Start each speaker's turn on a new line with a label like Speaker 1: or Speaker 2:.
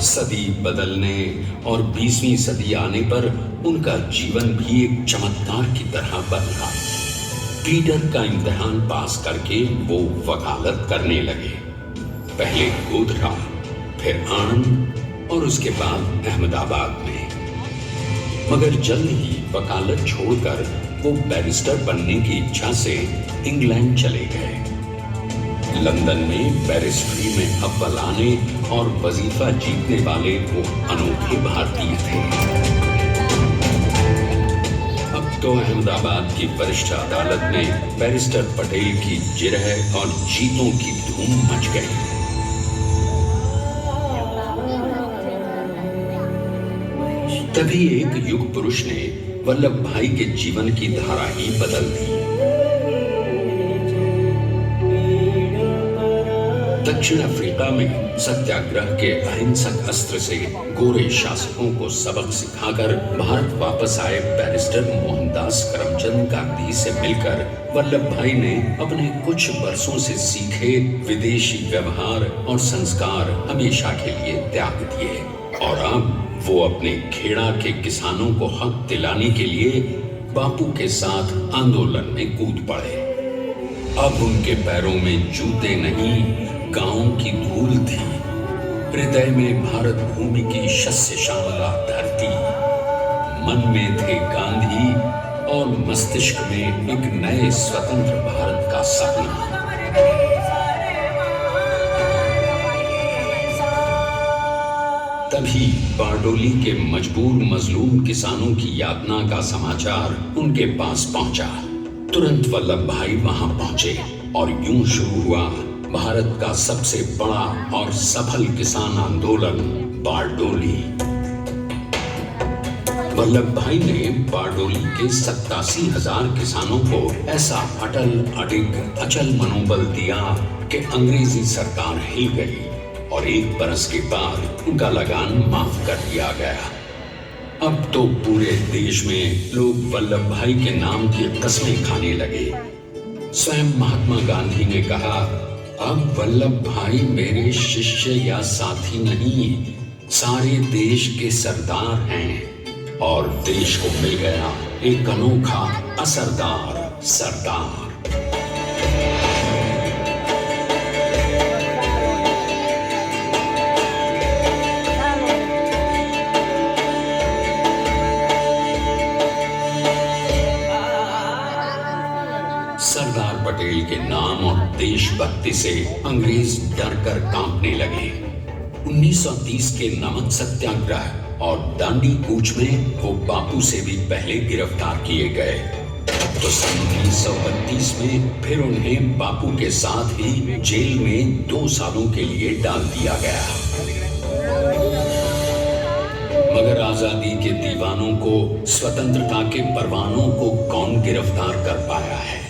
Speaker 1: सदी बदलने और 20वीं सदी आने पर उनका जीवन भी एक चमत्कार की तरह बदला। पीटर का इम्तिहान पास करके वो वकालत करने लगे। पहले गोधरा, फिर आणंद और उसके बाद अहमदाबाद में। मगर जल्द ही वकालत छोड़कर वो बैरिस्टर बनने की इच्छा से इंग्लैंड चले गए। लंदन में बैरिस्ट्री में अव्वल आने और वजीफा जीतने वाले वो अनोखे भारतीय थे। अब तो अहमदाबाद की वरिष्ठ अदालत में बैरिस्टर पटेल की जिरह और जीतों की धूम मच गई। तभी एक युग पुरुष ने वल्लभ भाई के जीवन की धारा ही बदल दी। दक्षिण अफ्रीका में सत्याग्रह के अहिंसक अस्त्र से गोरे शासकों को सबक सिखाकर भारत वापस आए बैरिस्टर मोहनदास करमचंद गांधी से मिलकर वल्लभ भाई ने अपने कुछ वर्षों से सीखे विदेशी व्यवहार और संस्कार हमेशा के लिए त्याग दिए और अब वो अपने खेड़ा के किसानों को हक दिलाने के लिए बापू के साथ आंदोलन में कूद पड़े। अब उनके पैरों में जूते नहीं, गांवों की धूल थी। हृदय में भारत भूमि की शस्य श्यामला धरती। मन में थे गांधी और मस्तिष्क में एक नए स्वतंत्र भारत का सपना। तभी बारडोली के मजबूर मजलूम किसानों की यातना का समाचार उनके पास पहुंचा। तुरंत वल्लभ भाई वहां पहुंचे और यूं शुरू हुआ भारत का सबसे बड़ा और सफल किसान आंदोलन बारडोली। वल्लभ भाई ने बारडोली के 87,000 किसानों को ऐसा अटल अडिग अचल मनोबल दिया कि अंग्रेजी सरकार हिल गई और एक बरस के बाद उनका लगान माफ कर दिया गया। अब तो पूरे देश में लोग वल्लभ भाई के नाम की कस्में खाने लगे। स्वयं महात्मा गांधी ने कहा, अब वल्लभ भाई मेरे शिष्य या साथी नहीं, सारे देश के सरदार हैं। और देश को मिल गया एक अनोखा असरदार सरदार। सरदार पटेल के नाम और देशभक्ति से अंग्रेज डर कर कांपने लगे। 1930 के नमक सत्याग्रह और दांडी कूच में वो बापू से भी पहले गिरफ्तार किए गए। तो सन 1932 में फिर उन्हें बापू के साथ ही जेल में 2 सालों के लिए डाल दिया गया। मगर आजादी के दीवानों को, स्वतंत्रता के परवानों को कौन गिरफ्तार कर पाया है?